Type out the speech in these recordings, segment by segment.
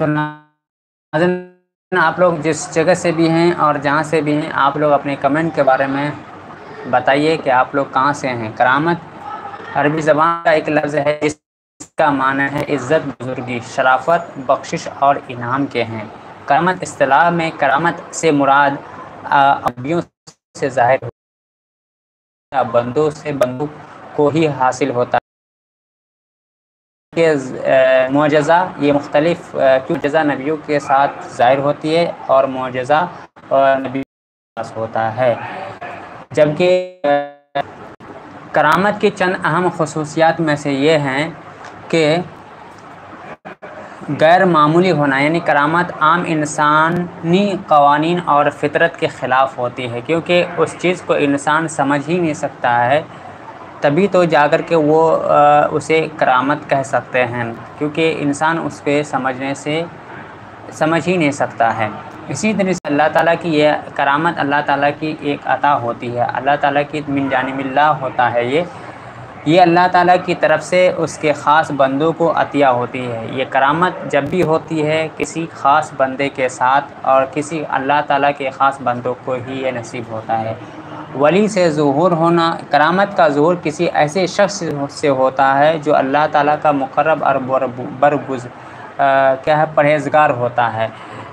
تو ناظرین آپ لوگ جس جگہ سے بھی ہیں اور جہاں سے بھی ہیں آپ لوگ اپنے کمنٹ کے بارے میں بتائیے کہ آپ لوگ کہاں سے ہیں۔ کرامت عربی زبان کا ایک لفظ ہے جس کا معنی ہے عزت، بزرگی، شرافت، بخشش اور انعام کے ہیں۔ کرامت اصطلاح میں کرامت سے مراد انبیاء سے ظاہر ہوتا ہے، بندوں سے بندوں کو ہی حاصل ہوتا ہے کہ معجزہ یہ مختلف معجزہ نبیوں کے ساتھ ظاہر ہوتی ہے اور معجزہ نبیوں کے پاس ہوتا ہے، جبکہ کرامت کی چند اہم خصوصیات میں سے یہ ہیں کہ غیر معمولی ہونا، یعنی کرامت عام انسانی قوانین اور فطرت کے خلاف ہوتی ہے، کیونکہ اس چیز کو انسان سمجھ ہی نہیں سکتا ہے، تبھی تو جا کر کے وہ اسے کرامت کہہ سکتے ہیں، کیونکہ انسان اس کے سمجھنے سے سمجھ ہی نہیں سکتا ہے۔ اسی طرح سے اللہ تعالیٰ کی یہ کرامت اللہ تعالیٰ کی ایک عطا ہوتی ہے، اللہ تعالیٰ کی من جانب اللہ ہوتا ہے، یہ اللہ تعالیٰ کی طرف سے اس کے خاص بندوں کو عطیہ ہوتی ہے۔ یہ کرامت جب بھی ہوتی ہے کسی خاص بندے کے ساتھ، اور کسی اللہ تعالیٰ کے خاص بندوں کو ہی یہ نصیب ہوتا ہے۔ ولی سے ظہور ہونا، کرامت کا ظہور کسی ایسے شخص سے ہوتا ہے جو اللہ تعالیٰ کا مقرب اور پرہیزگار ہوتا ہے۔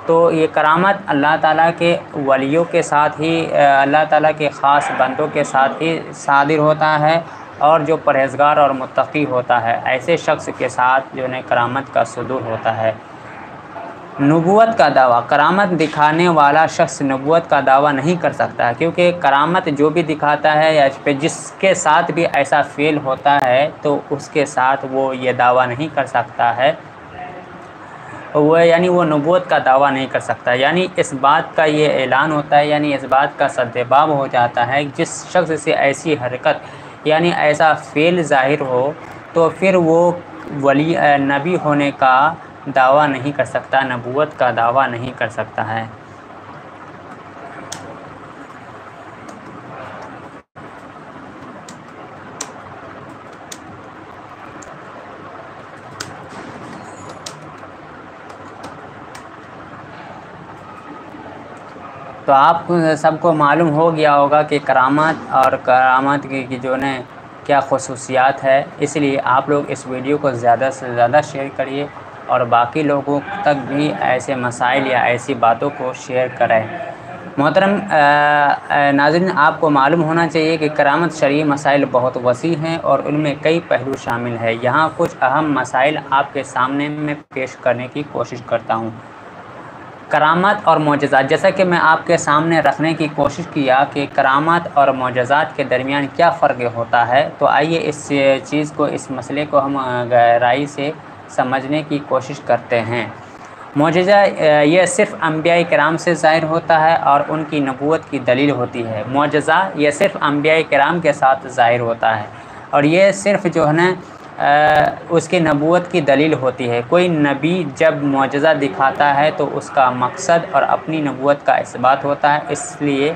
تو یہ کرامت اللہ تعالیٰ کے ولیوں کے ساتھ ہی، اللہ تعالیٰ کے خاص بندوں کے ساتھ ہی صادر ہوتا ہے، اور جو پرہیزگار اور متقی ہوتا ہے ایسے شخص کے ساتھ جو ہے کرامت کا صدور ہوتا ہے۔ نبوت کا دعویٰ، کرامت دکھانے والا شخص نبوت کا دعویٰ نہیں کر سکتا، کیونکہ کرامت جو بھی دکھاتا ہے یا جس کے ساتھ بھی ایسا فعل ہوتا ہے تو اس کے ساتھ وہ یہ دعویٰ نہیں کر سکتا ہے، وہ نبوت کا دعویٰ نہیں کر سکتا، یعنی اس بات کا یہ اعلان ہوتا ہے، یعنی اس بات کا سدباب ہو جاتا ہے جس شخص سے ایسی حرکت یعنی ایسا فعل ظاہر ہو تو پھر وہ ولی نبی ہونے کا دعویٰ نہیں کر سکتا، نبوت کا دعویٰ نہیں کر سکتا ہے۔ تو آپ سب کو معلوم ہو گیا ہوگا کہ کرامت اور کرامت کی جو ہے کیا خصوصیات ہے، اس لیے آپ لوگ اس ویڈیو کو زیادہ سے زیادہ شیئر کریے اور باقی لوگوں تک بھی ایسے مسائل یا ایسی باتوں کو شیئر کریں۔ محترم ناظرین، آپ کو معلوم ہونا چاہیے کہ کرامت شرعی مسائل بہت وسیع ہیں اور ان میں کئی پہلو شامل ہیں۔ یہاں کچھ اہم مسائل آپ کے سامنے میں پیش کرنے کی کوشش کرتا ہوں۔ کرامت اور معجزات، جیسا کہ میں آپ کے سامنے رکھنے کی کوشش کیا کہ کرامت اور معجزات کے درمیان کیا فرق ہوتا ہے، تو آئیے اس چیز کو، اس مسئلے کو ہم گہرائی سے سمجھنے کی کوشش کرتے ہیں۔ معجزہ یہ صرف انبیاء کرام سے ظاہر ہوتا ہے اور ان کی نبوت کی دلیل ہوتی ہے۔ معجزہ یہ صرف انبیاء کرام کے ساتھ ظاہر ہوتا ہے اور یہ صرف جو ہے نا اس کی نبوت کی دلیل ہوتی ہے۔ کوئی نبی جب معجزہ دکھاتا ہے تو اس کا مقصد اور اپنی نبوت کا اثبات ہوتا ہے، اس لیے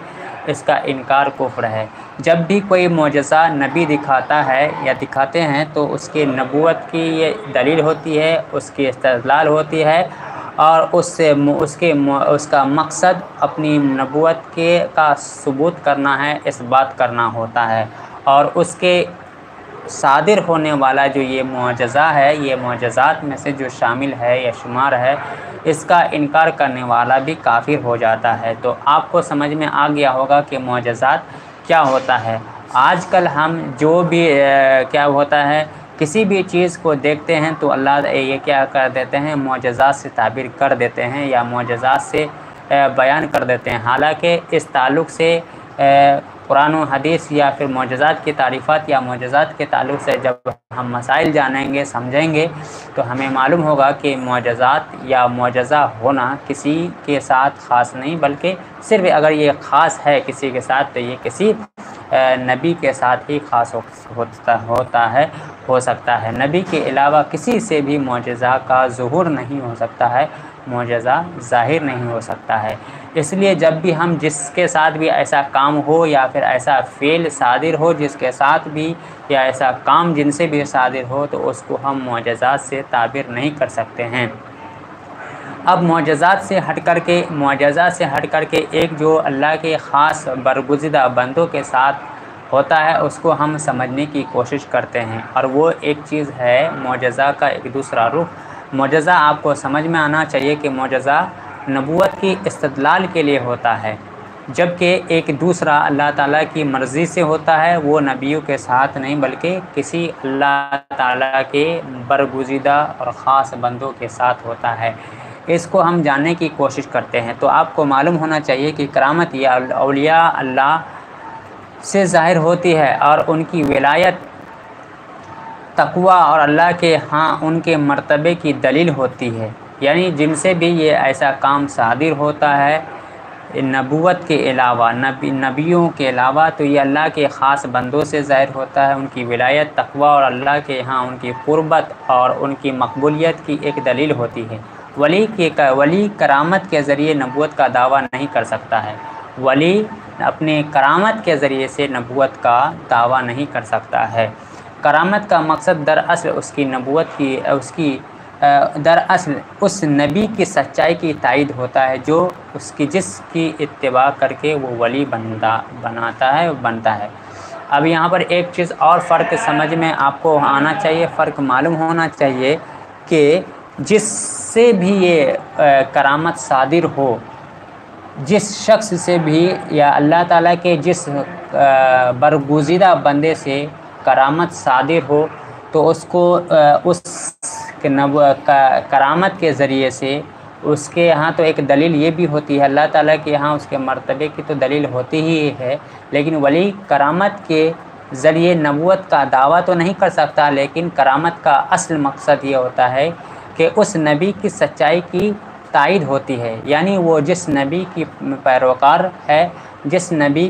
اس کا انکار کفر ہے۔ جب بھی کوئی معجزہ نبی دکھاتا ہے یا دکھاتے ہیں تو اس کی نبوت کی یہ دلیل ہوتی ہے، اس کی استدلال ہوتی ہے، اور اس کا مقصد اپنی نبوت کا ثبوت کرنا ہے، اثبات کرنا ہوتا ہے، اور اس کے صادر ہونے والا جو یہ معجزہ ہے، یہ معجزات میں سے جو شامل ہے یا شمار ہے، اس کا انکار کرنے والا بھی کافر ہو جاتا ہے۔ تو آپ کو سمجھ میں آ گیا ہوگا کہ معجزات کیا ہوتا ہے۔ آج کل ہم جو بھی کیا ہوتا ہے، کسی بھی چیز کو دیکھتے ہیں تو اللہ یہ کیا کر دیتے ہیں، معجزات سے تعبیر کر دیتے ہیں یا معجزات سے بیان کر دیتے ہیں، حالانکہ اس تعلق سے قرآن و حدیث یا پھر معجزات کی تعریفات یا معجزات کے تعلق سے جب ہم مسائل جانیں گے، سمجھیں گے، تو ہمیں معلوم ہوگا کہ معجزات یا معجزہ ہونا کسی کے ساتھ خاص نہیں، بلکہ صرف اگر یہ خاص ہے کسی کے ساتھ تو یہ کسی نبی کے ساتھ ہی خاص ہو سکتا ہے۔ نبی کے علاوہ کسی سے بھی معجزہ کا ظہور نہیں ہو سکتا ہے، معجزہ ظاہر نہیں ہو سکتا ہے۔ اس لیے جب بھی ہم جس کے ساتھ بھی ایسا کام ہو یا پھر ایسا فعل صادر ہو جس کے ساتھ بھی، یا ایسا کام جن سے بھی صادر ہو، تو اس کو ہم معجزات سے تعبیر نہیں کر سکتے ہیں۔ اب معجزات سے ہٹ کر کے ایک جو اللہ کے خاص برگزیدہ بندوں کے ساتھ ہوتا ہے اس کو ہم سمجھنے کی کوشش کرتے ہیں، اور وہ ایک چیز ہے معجزہ کا ایک دوسرا رخ۔ معجزہ آپ کو سمجھ میں آنا چاہیے کہ معجزہ نبوت کی استدلال کے لیے ہوتا ہے، جبکہ ایک دوسرا اللہ تعالیٰ کی مرضی سے ہوتا ہے، وہ نبیوں کے ساتھ نہیں بلکہ کسی اللہ تعالیٰ کے برگزیدہ اور خاص بندوں کے ساتھ ہوتا ہے۔ اس کو ہم جاننے کی کوشش کرتے ہیں۔ تو آپ کو معلوم ہونا چاہیے کہ کرامت یہ اولیاء اللہ سے ظاہر ہوتی ہے، اور ان کی ولایت تقوی اور اللہ کے ہاں ان کے مرتبے کی دلیل ہوتی ہے، یعنی جن سے بھی یہ ایسا کام صادر ہوتا ہے نبوت کے علاوہ، نبیوں کے علاوہ، تو یہ اللہ کے خاص بندوں سے ظاہر ہوتا ہے۔ ان کی ولایت تقوی اور اللہ کے ہاں ان کی قربت اور ان کی مقبولیت کی ایک دلیل ہوتی ہے۔ ولی کرامت کے ذریعے نبوت کا دعویٰ نہیں کر سکتا ہے، ولی اپنے کرامت کے ذریعے سے نبوت کا دعویٰ نہیں کر سکتا ہے۔ کرامت کا مقصد دراصل دراصل اس نبی کی سچائی کی تائید ہوتا ہے جو جس کی اتباع کر کے وہ ولی بنتا ہے۔ اب یہاں پر ایک چیز اور فرق سمجھ میں آپ کو آنا چاہیے، فرق معلوم ہونا چاہیے کہ جس سے بھی یہ کرامت صادر ہو، جس شخص سے بھی یا اللہ تعالیٰ کے جس برگزیدہ بندے سے کرامت صادر ہو، تو اس کو اس کرامت کے ذریعے سے اس کے ہاں تو ایک دلیل یہ بھی ہوتی ہے، اللہ تعالیٰ کے ہاں اس کے مرتبے کی تو دلیل ہوتی ہی ہے، لیکن ولی کرامت کے ذریعے نبوت کا دعویٰ تو نہیں کر سکتا، لیکن کرامت کا اصل مقصد یہ ہوتا ہے کہ اس نبی کی سچائی کی تائید ہوتی ہے، یعنی وہ جس نبی کی پیروکار ہے، جس نبی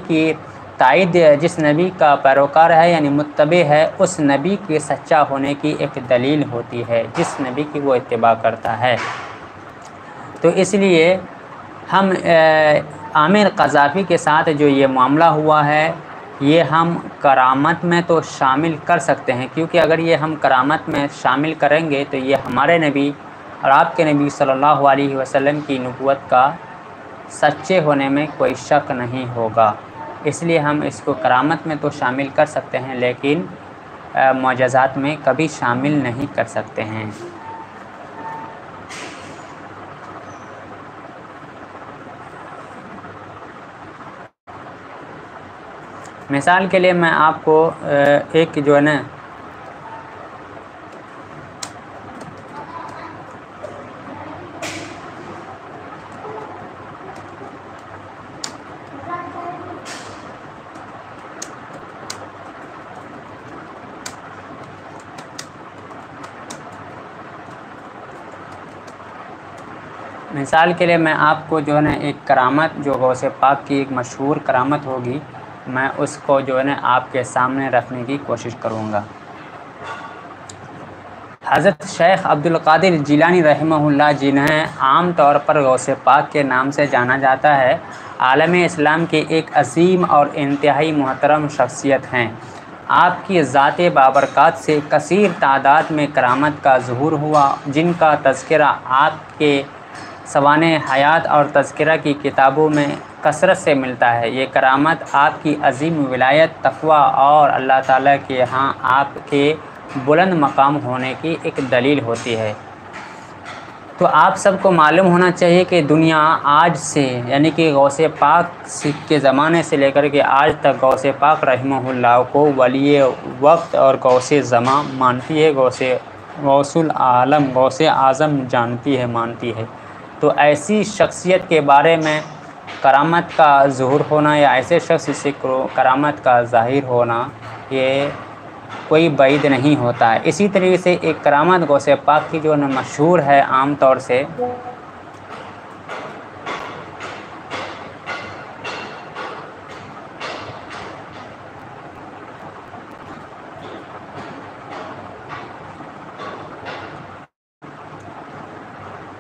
کا پیروکار ہے یعنی متبع ہے، اس نبی کے سچا ہونے کی ایک دلیل ہوتی ہے جس نبی کی وہ اتباع کرتا ہے۔ تو اس لیے ہم عامر قذافی کے ساتھ جو یہ معاملہ ہوا ہے، یہ ہم کرامت میں تو شامل کر سکتے ہیں، کیونکہ اگر یہ ہم کرامت میں شامل کریں گے تو یہ ہمارے نبی اور آپ کے نبی صلی اللہ علیہ وسلم کی نبوت کا سچے ہونے میں کوئی شک نہیں ہوگا۔ اس لیے ہم اس کو کرامت میں تو شامل کر سکتے ہیں، لیکن معجزات میں کبھی شامل نہیں کر سکتے ہیں۔ مثال کے لیے میں آپ کو ایک جو ہے نا جو ہے نا ایک کرامت جو غوث پاک کی ایک مشہور کرامت ہوگی، میں اس کو جو ہے نا آپ کے سامنے رکھنے کی کوشش کروں گا۔ حضرت شیخ عبدالقادر جیلانی رحمہ اللہ، جنہیں عام طور پر غوث پاک کے نام سے جانا جاتا ہے، عالم اسلام کے ایک عظیم اور انتہائی محترم شخصیت ہیں۔ آپ کی ذات بابرکات سے کثیر تعداد میں کرامت کا ظہور ہوا، جن کا تذکرہ آپ کے سوانح حیات اور تذکرہ کی کتابوں میں کثرت سے ملتا ہے۔ یہ کرامت آپ کی عظیم ولایت، تقوی اور اللہ تعالیٰ کے ہاں آپ کے بلند مقام ہونے کی ایک دلیل ہوتی ہے۔ تو آپ سب کو معلوم ہونا چاہیے کہ دنیا آج سے یعنی کہ غوث پاک کے زمانے سے لے کر کے آج تک غوث پاک رحمہ اللہ کو ولی وقت اور غوث زمان مانتی ہے، غوث العالم، غوث اعظم مانتی ہے۔ تو ایسی شخصیت کے بارے میں کرامت کا ظہور ہونا یا ایسے شخص سے کرامت کا ظاہر ہونا یہ کوئی بعید نہیں ہوتا ہے۔ اسی طریقے سے ایک کرامت غوث پاک کی جو مشہور ہے عام طور سے،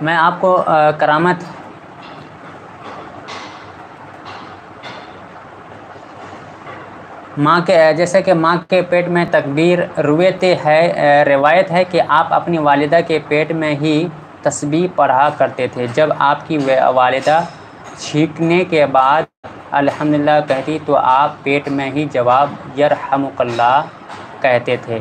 میں آپ کو کرامت جیسے کہ ماں کے پیٹ میں تکبیر روایت ہے کہ آپ اپنی والدہ کے پیٹ میں ہی تسبیح پڑھا کرتے تھے۔ جب آپ کی والدہ چھینکنے کے بعد الحمدللہ کہتی تو آپ پیٹ میں ہی جواب یرحمک اللہ کہتے تھے۔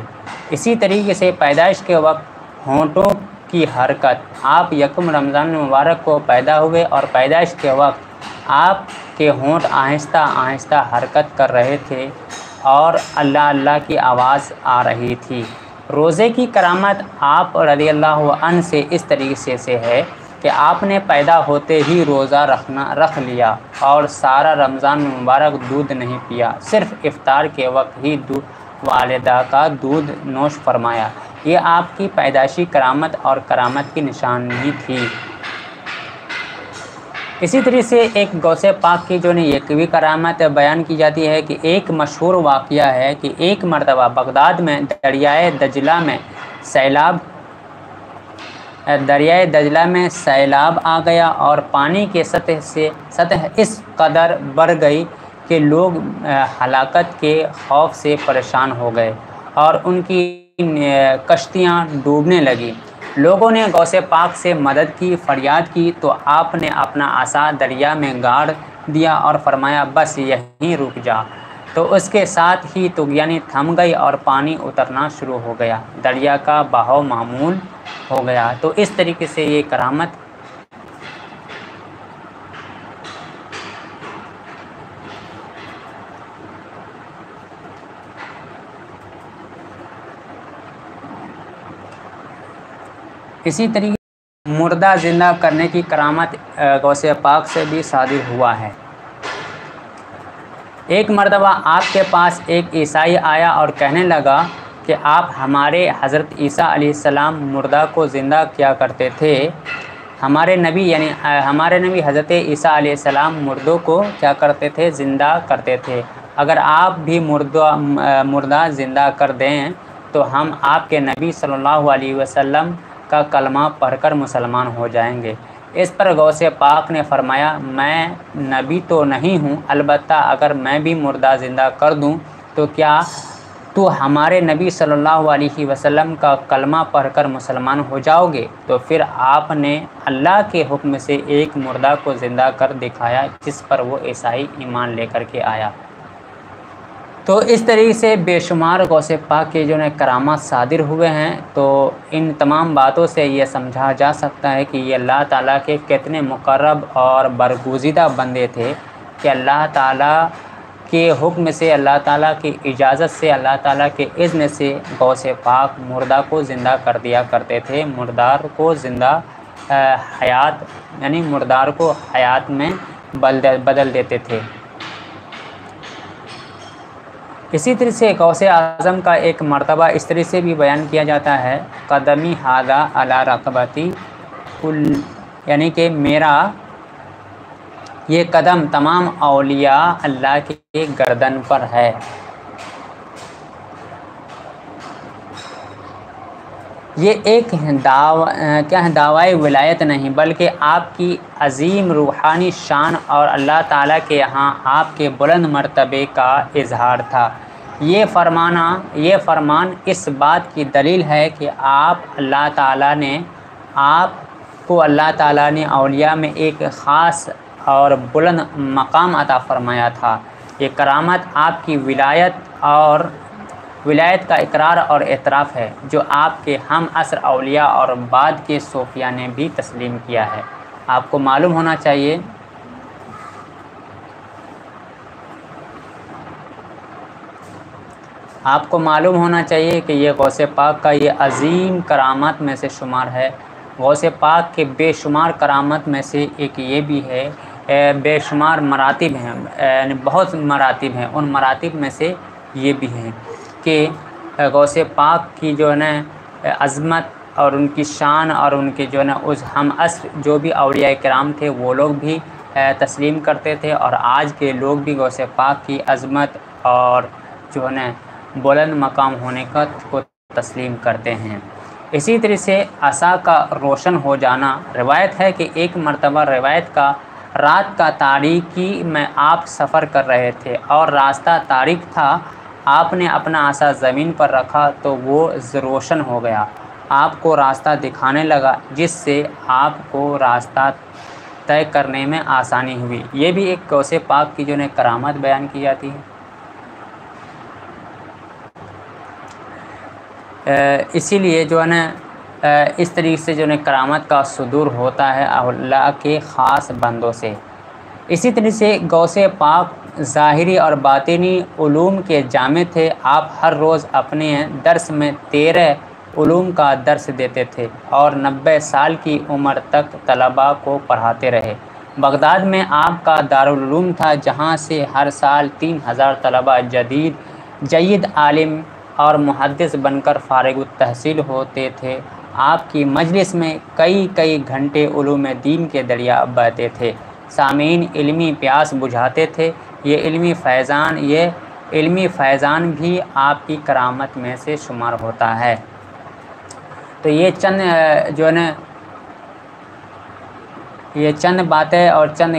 اسی طریقے سے پیدائش کے وقت ہونٹوں کی حرکت، آپ یکم رمضان المبارک کو پیدا ہوئے اور پیدائش کے وقت آپ کے ہونٹ آہستہ آہستہ حرکت کر رہے تھے اور اللہ اللہ کی آواز آ رہی تھی۔ روزے کی کرامت آپ رضی اللہ عنہ سے اس طریقے سے ہے کہ آپ نے پیدا ہوتے ہی روزہ رکھ لیا اور سارا رمضان مبارک دودھ نہیں پیا، صرف افطار کے وقت ہی والدہ کا دودھ نوش فرمایا۔ یہ آپ کی پیدائشی کرامت اور کرامت کی نشانی تھی۔ اسی طرح سے ایک غوث پاک کی جو ایک بھی کرامت بیان کی جاتی ہے کہ ایک مشہور واقعہ ہے کہ ایک مرتبہ بغداد میں دریائے دجلہ میں سیلاب آ گیا اور پانی کے سطح اس قدر بڑھ گئی کہ لوگ ہلاکت کے خوف سے پریشان ہو گئے اور ان کی کشتیاں ڈوبنے لگیں۔ لوگوں نے غوث پاک سے مدد کی فریاد کی تو آپ نے اپنا عصا دریا میں گاڑ دیا اور فرمایا بس یہیں رک جا، تو اس کے ساتھ ہی طغیانی تھم گئی اور پانی اترنا شروع ہو گیا، دریا کا بہاؤ معمول ہو گیا۔ تو اس طریقے سے یہ کرامت اسی طریقے مردہ زندہ کرنے کی کرامت غوث پاک سے بھی صادر ہوا ہے۔ ایک مرتبہ آپ کے پاس ایک عیسائی آیا اور کہنے لگا کہ آپ ہمارے حضرت عیسیٰ علیہ السلام مردہ کو زندہ کیا کرتے تھے۔ ہمارے نبی حضرت عیسیٰ علیہ السلام مردوں کو کیا کرتے تھے؟ زندہ کرتے تھے۔ اگر آپ بھی مردہ زندہ کر دیں تو ہم آپ کے نبی صلی اللہ علیہ وسلم کا کلمہ پڑھ کر مسلمان ہو جائیں گے۔ اس پر غوث پاک نے فرمایا میں نبی تو نہیں ہوں، البتہ اگر میں بھی مردہ زندہ کر دوں تو کیا تو ہمارے نبی صلی اللہ علیہ وسلم کا کلمہ پڑھ کر مسلمان ہو جاؤ گے؟ تو پھر آپ نے اللہ کے حکم سے ایک مردہ کو زندہ کر دکھایا جس پر وہ عیسائی ایمان لے کر کے آیا۔ تو اس طریقے سے بے شمار غوث پاک کے جو کرامات صادر ہوئے ہیں۔ تو ان تمام باتوں سے یہ سمجھا جا سکتا ہے کہ یہ اللہ تعالیٰ کے کتنے مقرب اور برگزیدہ بندے تھے کہ اللہ تعالیٰ کے حکم سے، اللہ تعالیٰ کی اجازت سے، اللہ تعالیٰ کے اذن سے غوث پاک مردہ کو زندہ کر دیا کرتے تھے، مردار کو زندہ مردار کو حیات میں بدل دیتے تھے۔ اسی طرح سے غوث اعظم کا ایک مرتبہ اس طرح سے بھی بیان کیا جاتا ہے قدمی ھذا علی رقبتی یعنی کہ میرا یہ قدم تمام اولیاء اللہ کے گردن پر ہے۔ یہ ایک دعوی ولایت نہیں بلکہ آپ کی عظیم روحانی شان اور اللہ تعالیٰ کے یہاں آپ کے بلند مرتبے کا اظہار تھا۔ یہ فرمان اس بات کی دلیل ہے کہ اللہ تعالیٰ نے اولیاء میں ایک خاص اور بلند مقام عطا فرمایا تھا۔ یہ کرامت آپ کی ولایت کا اقرار اور اعتراف ہے جو آپ کے ہم عصر اولیاء اور بعد کے صوفیاء نے بھی تسلیم کیا ہے۔ آپ کو معلوم ہونا چاہیے کہ یہ غوث پاک کا یہ عظیم کرامات میں سے شمار ہے۔ غوث پاک کے بے شمار کرامت میں سے ایک یہ بھی ہے، بے شمار مراتب ہیں، یعنی بہت مراتب ہیں، ان مراتب میں سے یہ بھی ہیں کہ غوث پاک کی جو عظمت اور ان کی شان اور ان کے جو اس ہم عصر جو بھی اولیاء کرام تھے وہ لوگ بھی تسلیم کرتے تھے، اور آج کے لوگ بھی غوث پاک کی عظمت اور جو بلند مقام ہونے کو تسلیم کرتے ہیں۔ اسی طرح سے عصا کا روشن ہو جانا، روایت ہے کہ ایک مرتبہ رات کا تاریکی میں آپ سفر کر رہے تھے اور راستہ تاریک تھا، آپ نے اپنا عصا زمین پر رکھا تو وہ روشن ہو گیا آپ کو راستہ دکھانے لگا، جس سے آپ کو راستہ طے کرنے میں آسانی ہوئی۔ یہ بھی ایک غوث پاک کی جو ہے کرامت بیان کی جاتی ہے۔ اسی لیے جو ہے نا اس طریقے سے جو ہے کرامت کا صدور ہوتا ہے اللہ کے خاص بندوں سے۔ اسی طرح سے غوث پاک ظاہری اور باطنی علوم کے جامع تھے۔ آپ ہر روز اپنے درس میں 13 علوم کا درس دیتے تھے اور 90 سال کی عمر تک طلباء کو پڑھاتے رہے۔ بغداد میں آپ کا دارالعلوم تھا، جہاں سے ہر سال 3000 طلباء جید عالم اور محدث بن کر فارغ التحصیل ہوتے تھے۔ آپ کی مجلس میں کئی گھنٹے علوم دین کے دریا بہتے تھے۔ سامعین علمی پیاس بجھاتے تھے۔ یہ علمی فیضان بھی آپ کی کرامت میں سے شمار ہوتا ہے۔ تو یہ چند باتیں اور چند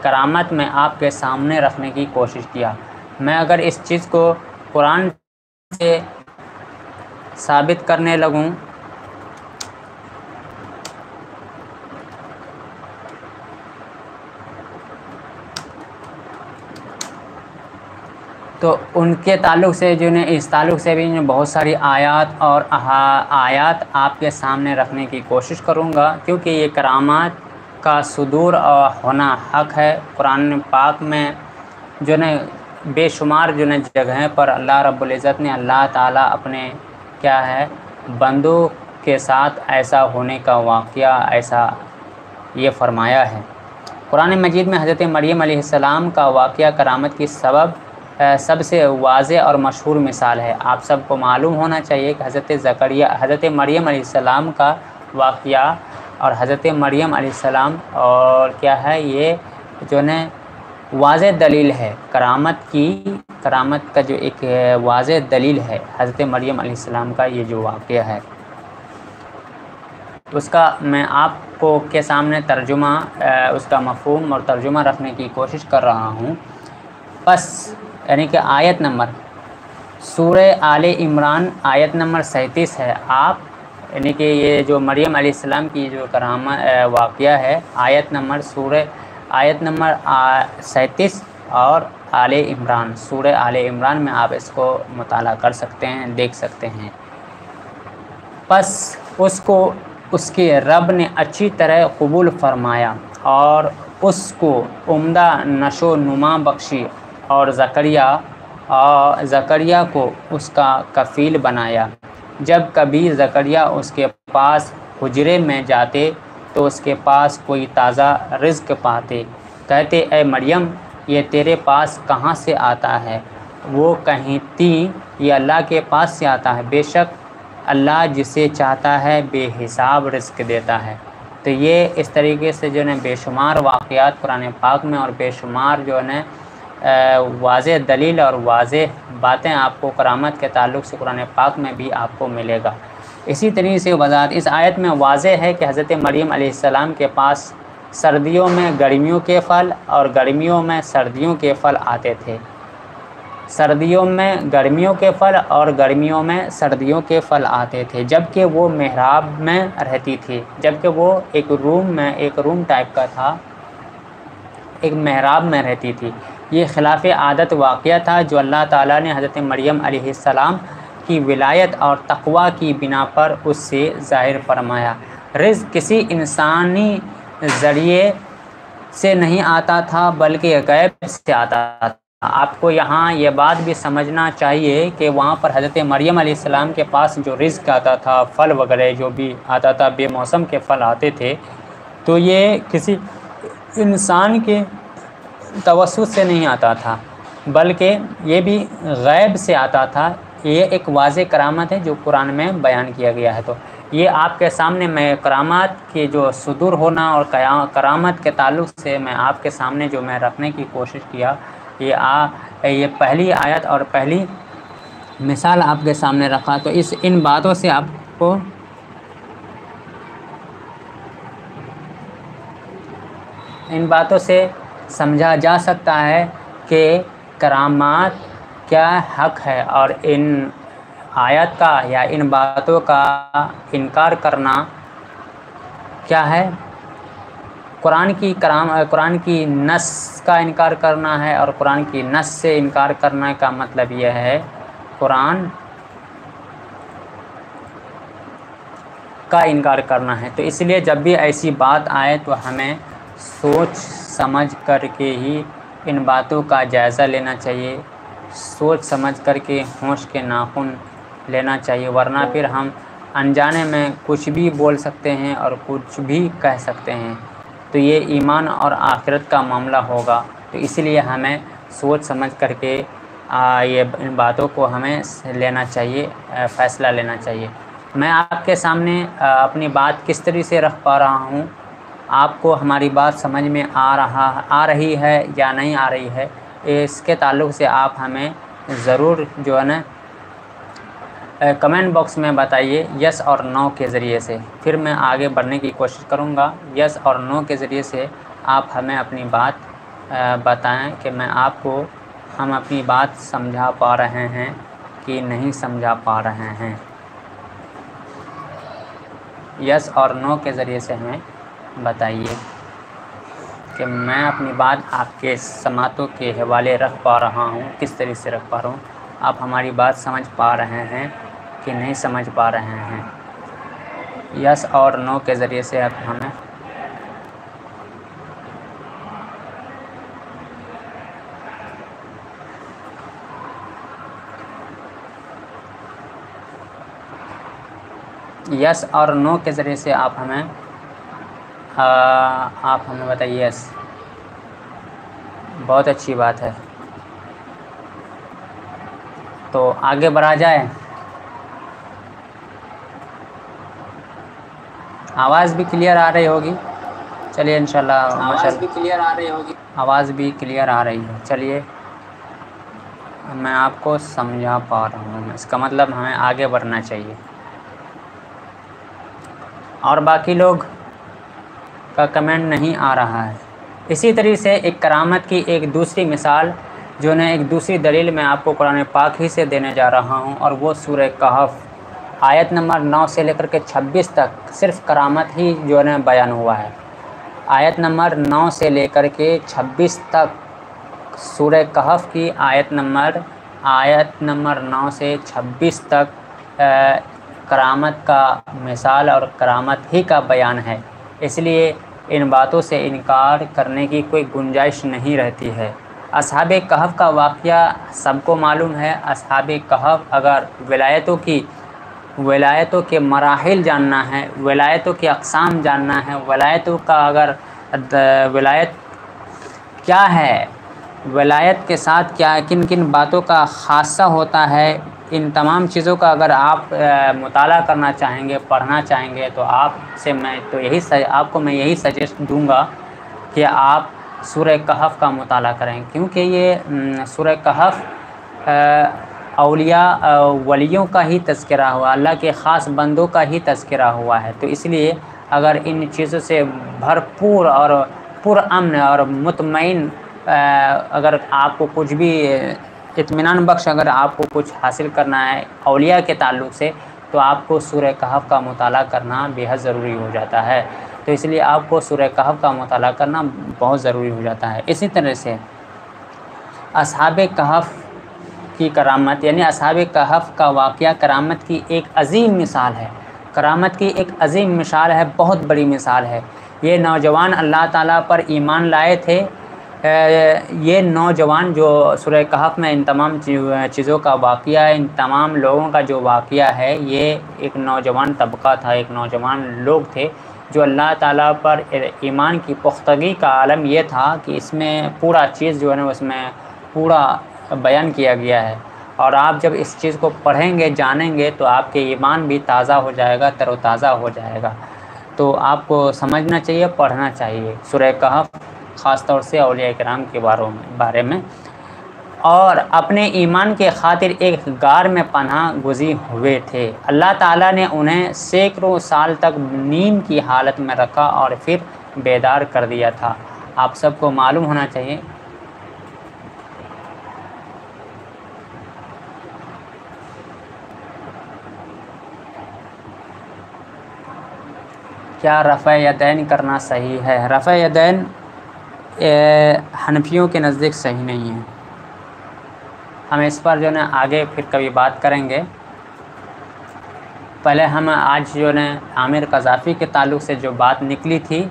کرامت میں آپ کے سامنے رکھنے کی کوشش کیا۔ میں اگر اس چیز کو قرآن سے ثابت کرنے لگوں تو ان کے تعلق سے جو ہے اس تعلق سے بھی بہت ساری آیات آپ کے سامنے رکھنے کی کوشش کروں گا، کیونکہ یہ کرامات کا صدور ہونا حق ہے۔ قرآن پاک میں جو ہے بے شمار جو ہے جگہیں پر اللہ رب العزت نے اللہ تعالیٰ اپنے بندوں کے ساتھ ایسا ہونے کا واقعہ ایسا یہ فرمایا ہے۔ قرآن مجید میں حضرت مریم علیہ السلام کا واقعہ کرامت کی سب سے واضح اور مشہور مثال ہے۔ آپ سب کو معلوم ہونا چاہیے کہ حضرت مریم علیہ السلام کا واقعہ اور حضرت مریم علیہ السلام اور یہ جو ہے واضح دلیل ہے کرامت کا جو ایک واضح دلیل ہے حضرت مریم علیہ السلام کا یہ جو واقعہ ہے، اس کا میں آپ کو کے سامنے ترجمہ اس کا مفہوم اور ترجمہ رکھنے کی کوشش کر رہا ہوں۔ پس یعنی کہ آیت نمبر سورہ آل عمران آیت نمبر 37 ہے۔ آپ یعنی کہ یہ جو مریم علیہ السلام کی جو واقعہ ہے آیت نمبر 37 اور آل عمران سورہ آل عمران میں آپ اس کو مطالعہ کر سکتے ہیں، دیکھ سکتے ہیں۔ پس اس کے رب نے اچھی طرح قبول فرمایا اور اس کو عمدہ نشو و نما بخشی اور زکریا کو اس کا کفیل بنایا۔ جب کبھی زکریا اس کے پاس حجرے میں جاتے تو اس کے پاس کوئی تازہ رزق پاتے، کہتے اے مریم یہ تیرے پاس کہاں سے آتا ہے؟ وہ کہتی یہ اللہ کے پاس سے آتا ہے، بے شک اللہ جسے چاہتا ہے بے حساب رزق دیتا ہے۔ تو یہ اس طریقے سے جو ہے بے شمار واقعات قرآن پاک میں اور بے شمار جو ہے واضح دلیل اور واضح باتیں آپ کو کرامت کے تعلق سے قرآن پاک میں بھی آپ کو ملے گا۔ اسی طریقے سے وضاحت اس آیت میں واضح ہے کہ حضرت مریم علیہ السلام کے پاس سردیوں میں گرمیوں کے پھل اور گرمیوں میں سردیوں کے پھل آتے تھے، سردیوں میں گرمیوں کے پھل اور گرمیوں میں سردیوں کے پھل آتے تھے، جبکہ وہ محراب میں رہتی تھی، جبکہ وہ ایک روم ٹائپ کا تھا، ایک محراب میں رہتی تھی۔ یہ خلاف عادت واقعہ تھا جو اللہ تعالیٰ نے حضرت مریم علیہ السلام کی ولایت اور تقوی کی بنا پر اس سے ظاہر فرمایا۔ رزق کسی انسانی ذریعے سے نہیں آتا تھا بلکہ غیب سے آتا تھا۔ آپ کو یہاں یہ بات بھی سمجھنا چاہیے کہ وہاں پر حضرت مریم علیہ السلام کے پاس جو رزق آتا تھا، پھل وغیرہ جو بھی آتا تھا، بے موسم کے پھل آتے تھے، تو یہ کسی انسان کے توسط سے نہیں آتا تھا بلکہ یہ بھی غیب سے آتا تھا۔ یہ ایک واضح کرامت ہے جو قرآن میں بیان کیا گیا ہے۔ تو یہ آپ کے سامنے میں کرامات کی جو صدور ہونا اور کرامت کے تعلق سے میں آپ کے سامنے جو میں رکھنے کی کوشش کیا، یہ پہلی آیت اور پہلی مثال آپ کے سامنے رکھا۔ تو ان باتوں سے آپ کو ان باتوں سے سمجھا جا سکتا ہے کہ کرامات کیا حق ہے اور ان آیت کا یا ان باتوں کا انکار کرنا کیا ہے؟ قرآن کی نص کا انکار کرنا ہے، اور قرآن کی نص سے انکار کرنے کا مطلب یہ ہے قرآن کا انکار کرنا ہے۔ تو اس لیے جب بھی ایسی بات آئے تو ہمیں سوچ سمجھ کر کے ہی ان باتوں کا جائزہ لینا چاہیے، سوچ سمجھ کر کے ہوش کے ناخن لینا چاہیے، ورنہ پھر ہم انجانے میں کچھ بھی بول سکتے ہیں اور کچھ بھی کہہ سکتے ہیں، تو یہ ایمان اور آخرت کا معاملہ ہوگا۔ تو اس لیے ہمیں سوچ سمجھ کر کے ان باتوں کو ہمیں لینا چاہیے، فیصلہ لینا چاہیے۔ میں آپ کے سامنے اپنی بات کس طرح سے رکھ پا رہا ہوں، آپ کو ہماری بات سمجھ میں آ رہی ہے یا نہیں آ رہی ہے، اس کے تعلق سے آپ ہمیں ضرور جو ہے نا کمنٹ باکس میں بتائیے، یس اور نو کے ذریعے سے، پھر میں آگے بڑھنے کی کوشش کروں گا۔ یس اور نو کے ذریعے سے آپ ہمیں اپنی بات بتائیں کہ ہم اپنی بات سمجھا پا رہے ہیں کہ نہیں سمجھا پا رہے ہیں۔ یس اور نو کے ذریعے سے ہمیں بتائیے کہ میں اپنی بات آپ کے سماعتوں کے حوالے رکھ پا رہا ہوں، کس طرح سے رکھ پا رہا ہوں، آپ ہماری بات سمجھ پا رہے ہیں کہ نہیں سمجھ پا رہے ہیں۔ یس اور نو کے ذریعے سے آپ ہمیں یس اور نو کے ذریعے سے آپ ہمیں بتائیے۔ یس، بہت اچھی بات ہے، تو آگے بڑھا جائے۔ آواز بھی کلیئر آ رہی ہوگی، چلیے انشاءاللہ آواز بھی کلیئر آ رہی ہوگی، آواز بھی کلیئر آ رہی ہے، چلیے میں آپ کو سمجھا پا رہا ہوں، اس کا مطلب ہمیں آگے بڑھنا چاہیے۔ اور باقی لوگ کا کمنٹ نہیں آ رہا ہے۔ اسی طرح سے ایک کرامت کی ایک دوسری مثال جو ہے ایک دوسری دلیل میں آپ کو قرآن پاک ہی سے دینے جا رہا ہوں، اور وہ سورہ کہف آیت نمبر 9 سے لے کر کے 26 تک صرف کرامت ہی جو ہے بیان ہوا ہے۔ آیت نمبر 9 سے لے کر کے 26 تک سورہ کہف کی آیت نمبر 9 سے 26 تک کرامت کا مثال اور کرامت ہی کا بیان ہے، اس لیے ان باتوں سے انکار کرنے کی کوئی گنجائش نہیں رہتی ہے۔ اصحاب کہف کا واقعہ سب کو معلوم ہے۔ اصحاب کہف اگر ولایتوں کے مراحل جاننا ہے، ولایتوں کے اقسام جاننا ہے، ولایتوں کا اگر ولایت کیا ہے، ولایت کے ساتھ کیا کن کن باتوں کا خاصہ ہوتا ہے، ان تمام چیزوں کا اگر آپ مطالعہ کرنا چاہیں گے، پڑھنا چاہیں گے، تو آپ کو میں یہی سجیسٹ دوں گا کہ آپ سورہ کہف کا مطالعہ کریں، کیونکہ یہ سورہ کہف اولیاء ولیوں کا ہی تذکرہ ہوا، اللہ کے خاص بندوں کا ہی تذکرہ ہوا ہے۔ تو اس لیے اگر ان چیزوں سے بھرپور اور پرامن اور مطمئن اگر آپ کو کچھ بھی اطمینان بخش اگر آپ کو کچھ حاصل کرنا ہے اولیاء کے تعلق سے، تو آپ کو سورہ کہف کا مطالعہ کرنا بےحد ضروری ہو جاتا ہے۔ تو اس لیے آپ کو سورہ کہف کا مطالعہ کرنا بہت ضروری ہو جاتا ہے۔ اسی طرح سے اصحاب کہف کی کرامت، یعنی اصحاب کہف کا واقعہ کرامت کی ایک عظیم مثال ہے، کرامت کی ایک عظیم مثال ہے، بہت بڑی مثال ہے۔ یہ نوجوان اللہ تعالیٰ پر ایمان لائے تھے، یہ نوجوان جو سورہ کہف میں ان تمام چیزوں کا واقعہ ہے، ان تمام لوگوں کا جو واقعہ ہے، یہ ایک نوجوان طبقہ تھا، ایک نوجوان لوگ تھے جو اللہ تعالیٰ پر ایمان کی پختگی کا عالم یہ تھا کہ اس میں پورا چیز جو ہے نا اس میں پورا بیان کیا گیا ہے، اور آپ جب اس چیز کو پڑھیں گے جانیں گے تو آپ کے ایمان بھی تازہ ہو جائے گا، تر و تازہ ہو جائے گا۔ تو آپ کو سمجھنا چاہیے، پڑھنا چاہیے سورہ کہف، خاص طور سے اولیاء کرام کے بارے میں۔ اور اپنے ایمان کے خاطر ایک غار میں پناہ گزین ہوئے تھے، اللہ تعالیٰ نے انہیں سینکڑوں سال تک نیند کی حالت میں رکھا اور پھر بیدار کر دیا تھا۔ آپ سب کو معلوم ہونا چاہیے کیا رفع یدین کرنا صحیح ہے؟ رفع یدین حنفیوں کے نزدیک صحیح نہیں ہے. ہم اس پر جو ہے نا آگے پھر کبھی بات کریں گے. پہلے ہم آج جو ہے عامر قذافی کے تعلق سے جو بات نکلی تھی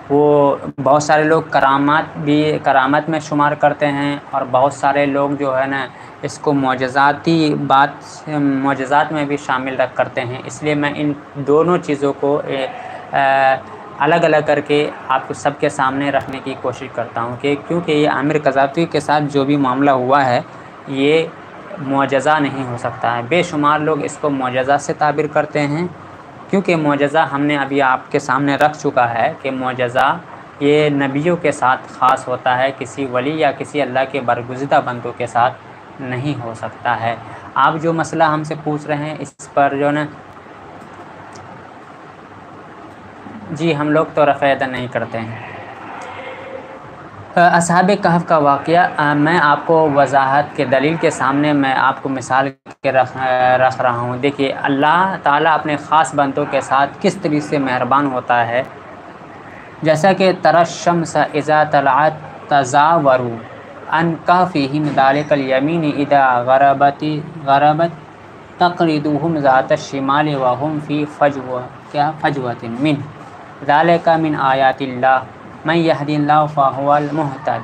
وہ بہت سارے لوگ کرامت میں شمار کرتے ہیں، اور بہت سارے لوگ جو ہے نا اس کو معجزات میں بھی شامل کرتے ہیں. اس لیے میں ان دونوں چیزوں کو الگ الگ کر کے آپ کو سب کے سامنے رکھنے کی کوشش کرتا ہوں کہ کیونکہ یہ عامر قذافی کے ساتھ جو بھی معاملہ ہوا ہے یہ معجزہ نہیں ہو سکتا ہے. بے شمار لوگ اس کو معجزہ سے تعبیر کرتے ہیں، کیونکہ معجزہ ہم نے ابھی آپ کے سامنے رکھ چکا ہے کہ معجزہ یہ نبیوں کے ساتھ خاص ہوتا ہے، کسی ولی یا کسی اللہ کے برگزیدہ بندوں کے ساتھ نہیں ہو سکتا ہے. آپ جو مسئلہ ہم سے پوچھ رہے ہیں اس پر جو نا جی ہم لوگ تو رفع یدین نہیں کرتے ہیں. اصحاب کہف کا واقعہ میں آپ کو وضاحت کے دلیل کے سامنے میں آپ کو مثال کے رکھ رہا ہوں. دیکھیے اللہ تعالیٰ اپنے خاص بندوں کے ساتھ کس طریقے سے مہربان ہوتا ہے. جیسا کہ تری الشمس اذا طلعت تزاوروا عن کہفہم ذلک الیمین اذا غربت تقرضهم ذات الشمال وهم فی فجوۃ منہ ذلک من آیات اللہ من یہد اللہ فہو المہتد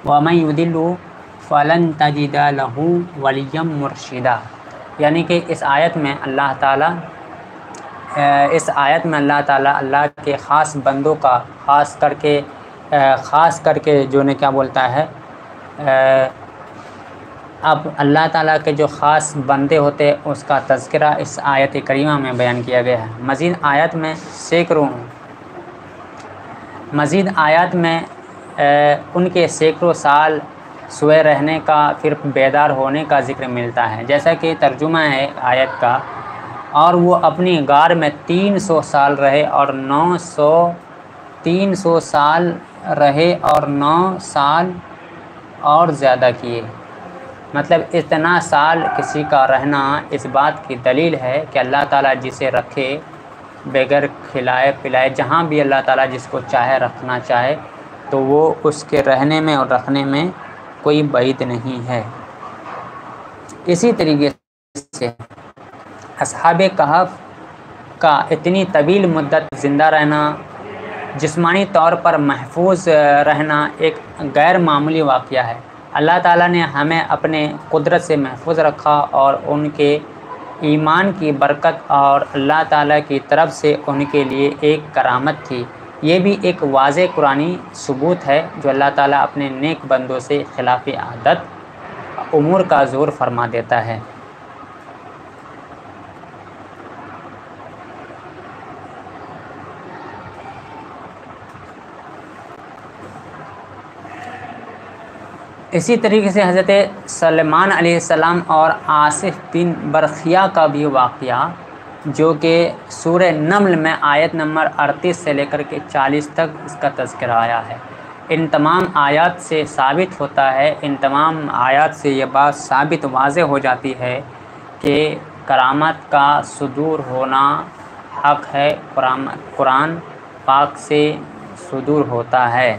ومن یضلل فلن تجد له ولیا مرشدا. یعنی کہ اس آیت میں اللہ تعالیٰ اللہ کے خاص بندوں کا خاص کر کے جو نے کیا بولتا ہے اب اللہ تعالیٰ کے جو خاص بندے ہوتے اس کا تذکرہ اس آیت کریمہ میں بیان کیا گیا ہے. مزید آیات میں ان کے سینکڑوں سال سوئے رہنے کا پھر بیدار ہونے کا ذکر ملتا ہے. جیسا کہ ترجمہ ہے آیت کا، اور وہ اپنی غار میں 300 سال رہے اور 300 سال رہے اور 9 سال اور زیادہ کیے. مطلب اتنا سال کسی کا رہنا اس بات کی دلیل ہے کہ اللہ تعالیٰ جسے رکھے بغیر کھلائے پلائے، جہاں بھی اللہ تعالیٰ جس کو چاہے رکھنا چاہے تو وہ اس کے رہنے میں اور رکھنے میں کوئی بعید نہیں ہے. اسی طریقے سے اصحاب کہف کا اتنی طویل مدت زندہ رہنا، جسمانی طور پر محفوظ رہنا ایک غیر معمولی واقعہ ہے. اللہ تعالیٰ نے ہمیں اپنے قدرت سے محفوظ رکھا اور ان کے ایمان کی برکت اور اللہ تعالیٰ کی طرف سے ان کے لیے ایک کرامت تھی. یہ بھی ایک واضح قرآنی ثبوت ہے جو اللہ تعالیٰ اپنے نیک بندوں سے خلاف عادت امور کا زور فرما دیتا ہے. اسی طریقے سے حضرت سلیمان علیہ السلام اور آصف بن برخیہ کا بھی واقعہ جو کہ سورہ نمل میں آیت نمبر 38 سے لے کر کے 40 تک اس کا تذکرہ آیا ہے. ان تمام آیات سے ثابت ہوتا ہے، ان تمام آیات سے یہ بات ثابت واضح ہو جاتی ہے کہ کرامت کا صدور ہونا حق ہے، قرآن پاک سے صدور ہوتا ہے.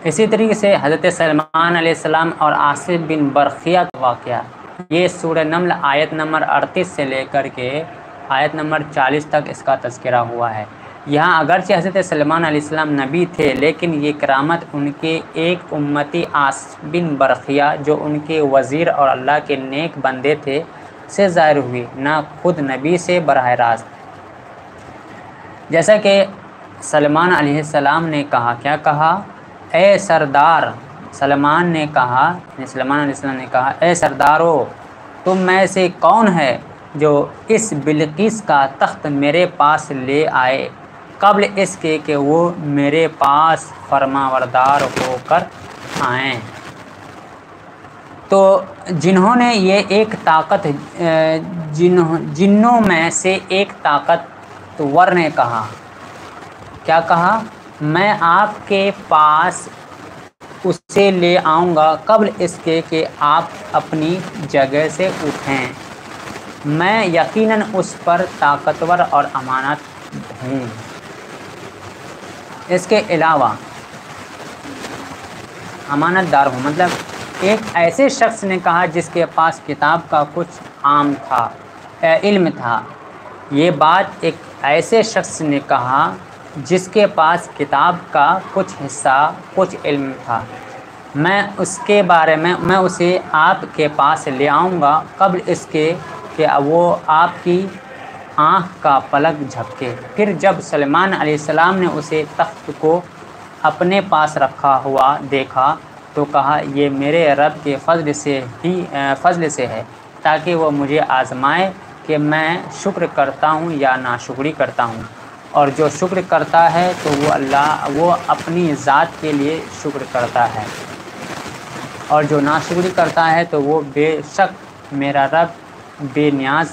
اسی طریقے سے حضرت سلیمان علیہ السلام اور آصف بن برخیہ کا واقعہ یہ سورہ نمل آیت نمبر 38 سے لے کر کے آیت نمبر 40 تک اس کا تذکرہ ہوا ہے. یہاں اگرچہ حضرت سلیمان علیہ السلام نبی تھے، لیکن یہ کرامت ان کے ایک امتی آصف بن برخیہ جو ان کے وزیر اور اللہ کے نیک بندے تھے سے ظاہر ہوئی، نہ خود نبی سے براہ راست. جیسا کہ سلیمان علیہ السلام نے کہا، کیا کہا؟ اے سردار، سلیمان علیہ السلام نے کہا اے سردارو، تم میں سے کون ہے جو اس بلقیس کا تخت میرے پاس لے آئے قبل اس کے کہ وہ میرے پاس فرمانبردار ہو کر آئیں. تو جنہوں نے یہ ایک طاقت جنوں میں سے ایک طاقتور نے کہا، کیا کہا؟ میں آپ کے پاس اسے لے آؤں گا قبل اس کے کہ آپ اپنی جگہ سے اٹھیں، میں یقیناً اس پر طاقتور اور امانت ہوں۔ اس کے علاوہ امانت دار ہوں، مطلب ایک ایسے شخص نے کہا جس کے پاس کتاب کا کچھ علم تھا۔ یہ بات ایک ایسے شخص نے کہا جس کے پاس کتاب کا کچھ حصہ، کچھ علم تھا، میں اس کے بارے میں اسے آپ کے پاس لے آؤں گا قبل اس کے کہ وہ آپ کی آنکھ کا پلک جھپکے۔ پھر جب سلیمان علیہ السلام نے اسے تخت کو اپنے پاس رکھا ہوا دیکھا تو کہا یہ میرے رب کے فضل سے ہے تاکہ وہ مجھے آزمائے کہ میں شکر کرتا ہوں یا ناشکری کرتا ہوں، اور جو شکر کرتا ہے تو وہ اپنی ذات کے لیے شکر کرتا ہے، اور جو ناشکری کرتا ہے تو وہ بے شک میرا رب بے نیاز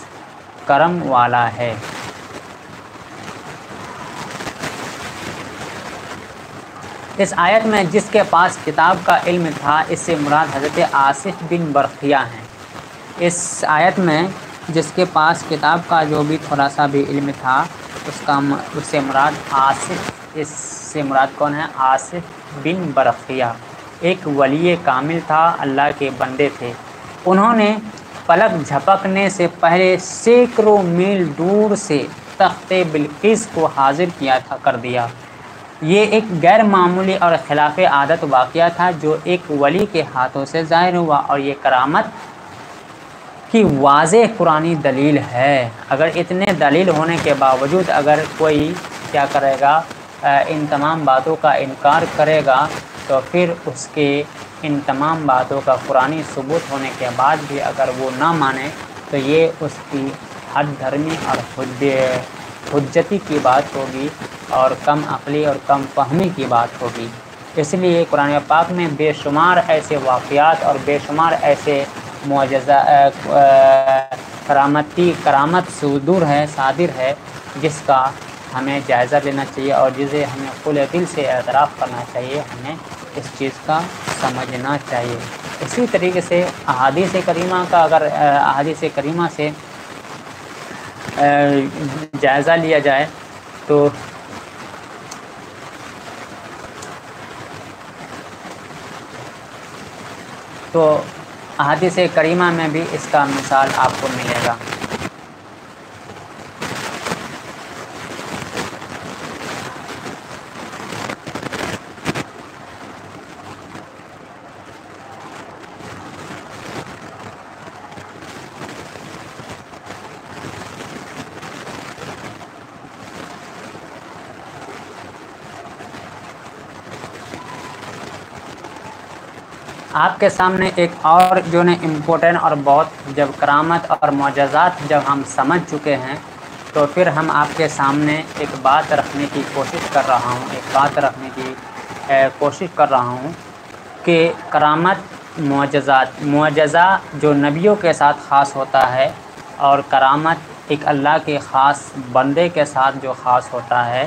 کرم والا ہے۔ اس آیت میں جس کے پاس کتاب کا علم تھا، اس سے مراد حضرت آصف بن برقیہ ہیں۔ اس آیت میں جس کے پاس کتاب کا جو بھی تھوڑا سا بھی علم تھا اس سے مراد کون ہے؟ آصف بن برقیہ ایک ولی کامل تھا، اللہ کے بندے تھے۔ انہوں نے پلک جھپکنے سے پہلے سینکڑوں میل دور سے تخت بلقیس کو حاضر کر دیا۔ یہ ایک غیر معمولی اور خلاف عادت واقعہ تھا جو ایک ولی کے ہاتھوں سے ظاہر ہوا، اور یہ کرامت کی واضح قرآنی دلیل ہے۔ اگر اتنے دلیل ہونے کے باوجود اگر کوئی کیا کرے گا، ان تمام باتوں کا انکار کرے گا، تو پھر اس کے ان تمام باتوں کا قرآنی ثبوت ہونے کے بعد بھی اگر وہ نہ مانے تو یہ اس کی حد دھرمی اور حجتی کی بات ہوگی، اور کم عقلی اور کم فہمی کی بات ہوگی۔ اس لیے قرآن پاک میں بے شمار ایسے واقعات اور بے شمار ایسے کرامت صادر ہے جس کا ہمیں جائزہ لینا چاہیے اور جسے ہمیں کھلے دل سے اعتراف کرنا چاہیے، ہمیں اس چیز کا سمجھنا چاہیے۔ اسی طریقے سے احادیث کریمہ سے جائزہ لیا جائے تو احادیث کریمہ میں بھی اس کا مثال آپ کو ملے گا۔ آپ کے سامنے ایک اور جو امپورٹنٹ اور بہت، جب کرامت اور معجزات جب ہم سمجھ چکے ہیں تو پھر ہم آپ کے سامنے ایک بات رکھنے کی کوشش کر رہا ہوں کہ کرامت معجزہ جو نبیوں کے ساتھ خاص ہوتا ہے، اور کرامت ایک اللہ کے خاص بندے کے ساتھ جو خاص ہوتا ہے،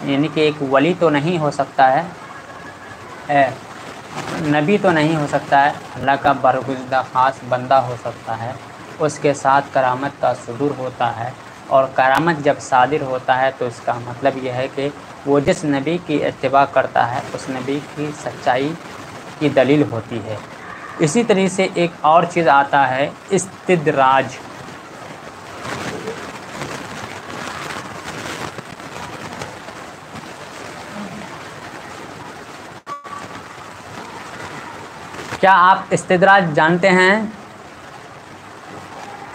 یعنی کہ ایک ولی تو نہیں ہو سکتا ہے، نبی تو نہیں ہو سکتا ہے، اللہ کا برگزیدہ خاص بندہ ہو سکتا ہے، اس کے ساتھ کرامت کا صدور ہوتا ہے۔ اور کرامت جب صادر ہوتا ہے تو اس کا مطلب یہ ہے کہ وہ جس نبی کی اتباع کرتا ہے اس نبی کی سچائی کی دلیل ہوتی ہے۔ اسی طریقے سے ایک اور چیز آتا ہے استدراج۔ کیا آپ استدراج جانتے ہیں؟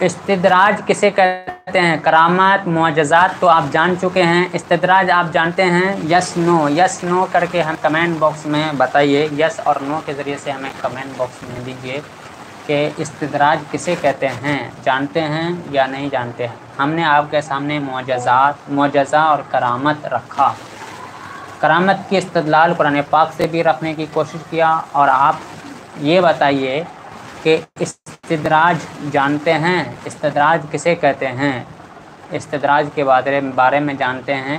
استدراج کسے کہتے ہیں؟ کرامات معجزات تو آپ جان چکے ہیں، استدراج آپ جانتے ہیں؟ یس نو کر کے ہم کمنٹ باکس میں بتائیے، یس اور نو کے ذریعے سے ہمیں کمنٹ باکس میں دیجیے کہ استدراج کسے کہتے ہیں، جانتے ہیں یا نہیں جانتے ہیں۔ ہم نے آپ کے سامنے معجزہ اور کرامت رکھا، کرامت کی استدلال قرآن پاک سے بھی رکھنے کی کوشش کیا، اور آپ یہ بتائیے کہ استدراج جانتے ہیں؟ استدراج کسے کہتے ہیں؟ استدراج کے بارے میں جانتے ہیں؟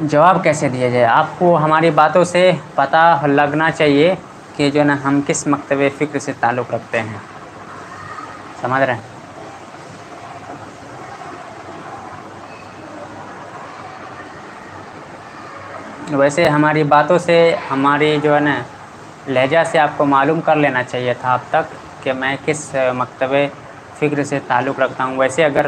جواب کیسے دیا جائے؟ آپ کو ہماری باتوں سے پتہ لگنا چاہیے کہ جو نا ہم کس مکتب فکر سے تعلق رکھتے ہیں، سمجھ رہے ہیں؟ ویسے ہماری باتوں سے، ہماری جو ہے نا لہجہ سے آپ کو معلوم کر لینا چاہیے تھا اب تک کہ میں کس مکتب فکر سے تعلق رکھتا ہوں۔ ویسے اگر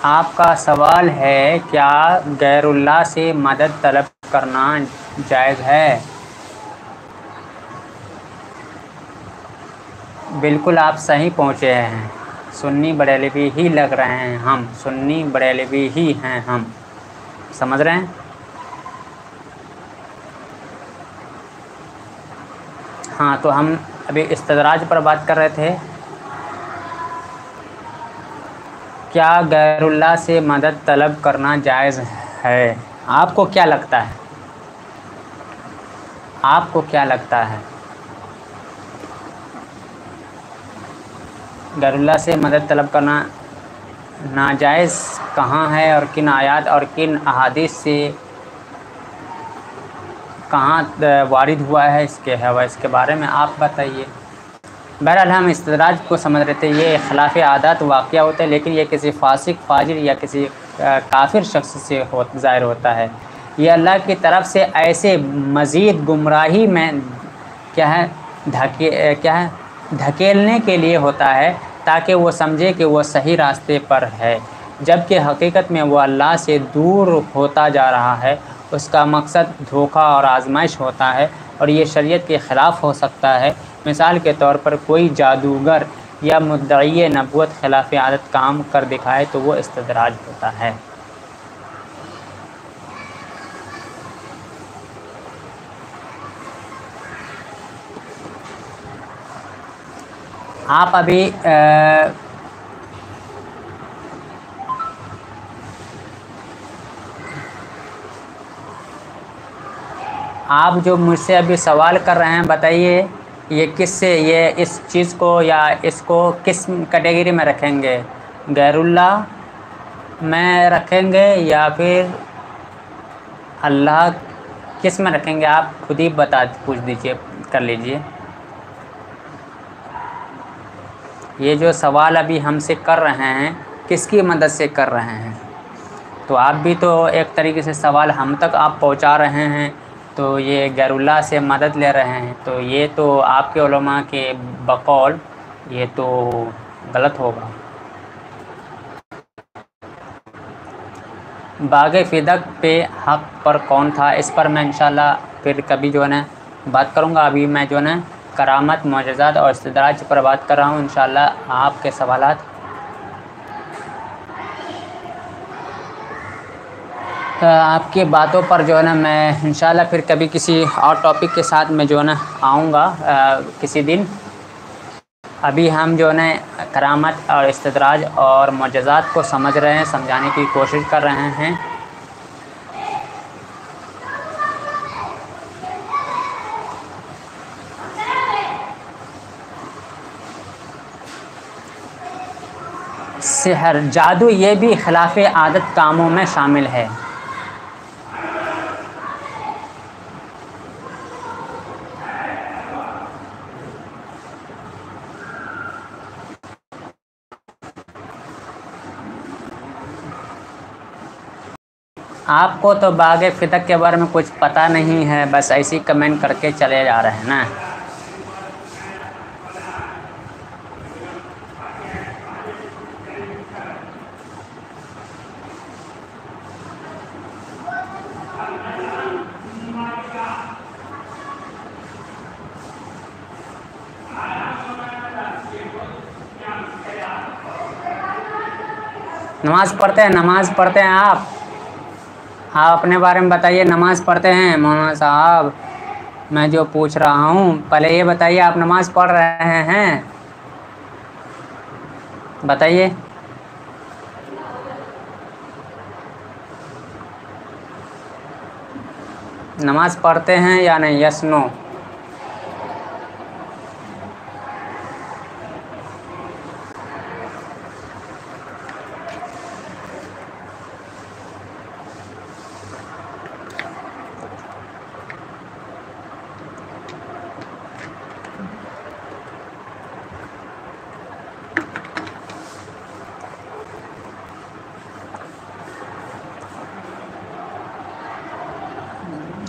آپ کا سوال ہے کیا غیر اللہ سے مدد طلب کرنا جائز ہے؟ بالکل آپ صحیح پہنچے ہیں، سنی بریلوی ہی لگ رہے ہیں ہم، سنی بریلوی ہی ہیں ہم، سمجھ رہے ہیں؟ ہاں تو ہم ابھی استدراج پر بات کر رہے تھے۔ کیا غیر اللہ سے مدد طلب کرنا جائز ہے؟ آپ کو کیا لگتا ہے؟ آپ کو کیا لگتا ہے غیر اللہ سے مدد طلب کرنا ناجائز کہاں ہے، اور کن آیات اور کن احادیث سے کہاں وارد ہوا ہے اس کے بارے میں آپ بتائیے۔ بہرحال ہم استدراج کو سمجھ رہے تھے، یہ خلاف عادات واقعہ ہوتا ہے، لیکن یہ کسی فاسق، فاجر یا کسی کافر شخص سے ظاہر ہوتا ہے۔ یہ اللہ کی طرف سے ایسے مزید گمراہی میں دھکیلنے کے لیے ہوتا ہے تاکہ وہ سمجھے کہ وہ صحیح راستے پر ہے، جبکہ حقیقت میں وہ اللہ سے دور ہوتا جا رہا ہے۔ اس کا مقصد دھوکہ اور آزمائش ہوتا ہے، اور یہ شریعت کے خلاف ہو سکتا ہے۔ مثال کے طور پر کوئی جادوگر یا مدعی نبوت خلاف عادت کام کر دکھائے تو وہ استدراج ہوتا ہے۔ آپ ابھی آپ جو مجھ سے ابھی سوال کر رہے ہیں، بتائیے یہ کس سے، یہ اس چیز کو یا اس کو کس کیٹیگری میں رکھیں گے؟ غیر اللہ میں رکھیں گے یا پھر اللہ کس میں رکھیں گے؟ آپ خود ہی پوچھ دیجئے، کر لیجئے۔ یہ جو سوال ابھی ہم سے کر رہے ہیں کس کی مدد سے کر رہے ہیں؟ تو آپ بھی تو ایک طریقے سے سوال ہم تک آپ پہنچا رہے ہیں، تو یہ غیر اللہ سے مدد لے رہے ہیں، تو یہ تو آپ کے علماء کے بقول یہ تو غلط ہوگا۔ باغ فدق پہ حق پر کون تھا، اس پر میں انشاءاللہ پھر کبھی جو ہے نا بات کروں گا۔ ابھی میں جو ہے نا کرامت، معجزات اور استدراج پر بات کر رہا ہوں۔ انشاءاللہ آپ کے سوالات آپ کی باتوں پر جو ہے نا میں انشاءاللہ پھر کبھی کسی اور ٹاپک کے ساتھ میں جو ہے نا آؤں گا کسی دن۔ ابھی ہم جو ہے نا کرامت اور استدراج اور معجزات کو سمجھ رہے ہیں، سمجھانے کی کوشش کر رہے ہیں۔ سحر، جادو، یہ بھی خلاف عادت کاموں میں شامل ہے۔ آپ کو تو باغ فدق کے بارے میں کچھ پتہ نہیں ہے، بس ایسی کمنٹ کر کے چلے جا رہے ہیں نا۔ نماز پڑھتے ہیں، نماز پڑھتے ہیں آپ اپنے بارے میں بتائیے، نماز پڑھتے ہیں مولانا صاحب؟ میں جو پوچھ رہا ہوں پہلے یہ بتائیے، آپ نماز پڑھ رہے ہیں؟ بتائیے۔ نماز پڑھتے ہیں یا نہیں؟ یس نو؟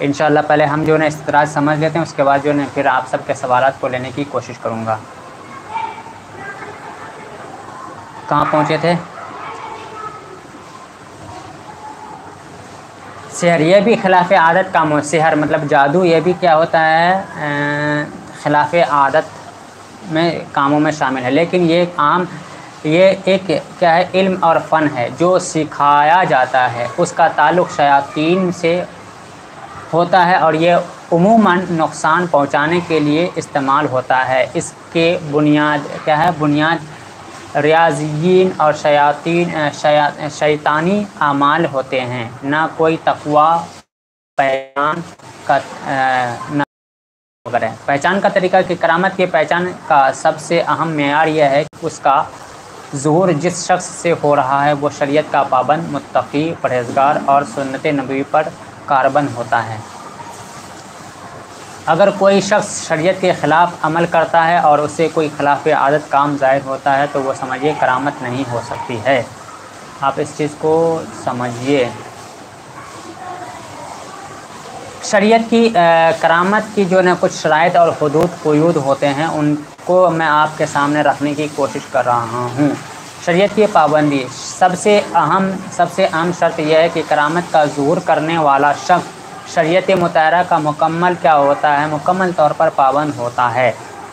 انشاءاللہ پہلے ہم جو ہے نا استدراج سمجھ لیتے ہیں، اس کے بعد جو ہے نا پھر آپ سب کے سوالات کو لینے کی کوشش کروں گا۔ کہاں پہنچے تھے؟ سحر، یہ بھی خلاف عادت کا سحر مطلب جادو، یہ بھی کیا ہوتا ہے؟ خلاف عادت میں کاموں میں شامل ہے، لیکن یہ ایک کیا ہے؟ علم اور فن ہے جو سکھایا جاتا ہے، اس کا تعلق شیاطین سے ہوتا ہے اور یہ عموماً نقصان پہنچانے کے لیے استعمال ہوتا ہے۔ اس کے بنیاد کیا ہے؟ بنیاد ریاضیین اور شیطانی اعمال ہوتے ہیں، نہ کوئی تقوی پہچان کا پہچان کا طریقہ کہ کرامت کی پہچان کا سب سے اہم معیار یہ ہے کہ اس کا ظہور جس شخص سے ہو رہا ہے وہ شریعت کا پابند، متقی، پرہیزگار اور سنت نبوی پر کاربند ہوتا ہے۔ اگر کوئی شخص شریعت کے خلاف عمل کرتا ہے اور اسے کوئی خلاف عادت کام ظاہر ہوتا ہے تو وہ سمجھیے کرامت نہیں ہو سکتی ہے۔ آپ اس چیز کو سمجھیے۔ شریعت کی کرامت کی جو ہے کچھ شرائط اور قیود ہوتے ہیں، ان کو میں آپ کے سامنے رکھنے کی کوشش کر رہا ہوں۔ شریعت کی پابندی، سب سے اہم شرط یہ ہے کہ کرامت کا ظہور کرنے والا شخص شریعت مطہرہ کا مکمل طور پر پابند ہوتا ہے۔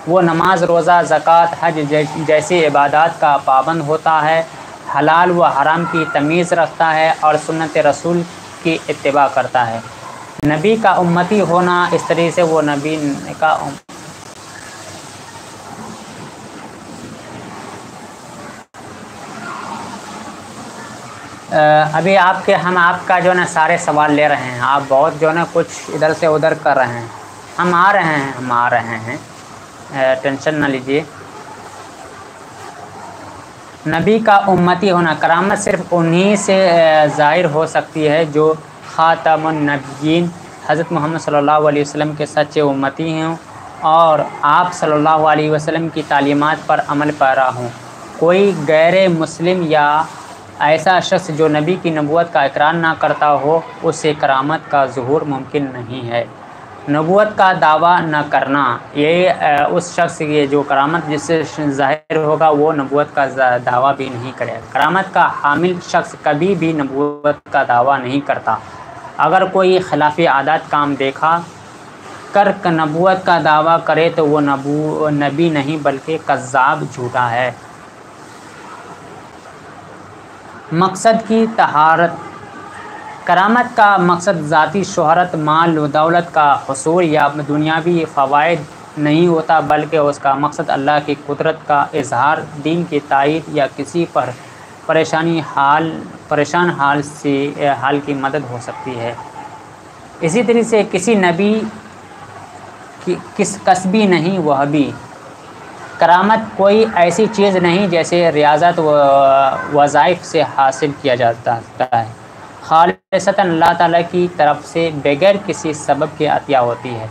وہ نماز، روزہ، زکوٰۃ، حج جیسی عبادات کا پابند ہوتا ہے، حلال و حرام کی تمیز رکھتا ہے اور سنت رسول کی اتباع کرتا ہے۔ نبی کا امتی ہونا، اس طریقے سے وہ نبی کا ابھی ہم آپ کا جو ہے نا سارے سوال لے رہے ہیں، آپ بہت جو ہے نا کچھ ادھر سے ادھر کر رہے ہیں۔ ہم آ رہے ہیں، ٹینشن نہ لیجیے۔ نبی کا امتی ہونا، کرامت صرف انہی سے ظاہر ہو سکتی ہے جو خاتم النبیین حضرت محمد صلی اللہ علیہ وسلم کے سچے امتی ہوں اور آپ صلی اللہ علیہ وسلم کی تعلیمات پر عمل پیرا ہوں۔ کوئی غیر مسلم یا ایسا شخص جو نبی کی نبوت کا اقرار نہ کرتا ہو، اس سے کرامت کا ظہور ممکن نہیں ہے۔ نبوت کا دعویٰ نہ کرنا، یہ اس شخص کی جو کرامت جس سے ظاہر ہوگا وہ نبوت کا دعویٰ بھی نہیں کرے۔ کرامت کا حامل شخص کبھی بھی نبوت کا دعویٰ نہیں کرتا۔ اگر کوئی خلاف عادت کام دیکھا کر نبوت کا دعویٰ کرے تو وہ نبی نہیں بلکہ کذاب، جھوٹا ہے۔ مقصد کی طہارت، کرامت کا مقصد ذاتی شہرت، مال و دولت کا حصول یا دنیاوی فوائد نہیں ہوتا، بلکہ اس کا مقصد اللہ کی قدرت کا اظہار، دین کی تائید یا کسی پر پریشان حال کی مدد ہو سکتی ہے۔ اسی طرح سے کسی نبی کسبی نہیں، وہ بھی کرامت کوئی ایسی چیز نہیں جیسے ریاضت و وظائف سے حاصل کیا جاتا ہے، خالصتاً اللہ تعالیٰ کی طرف سے بغیر کسی سبب کے عطیہ ہوتی ہے۔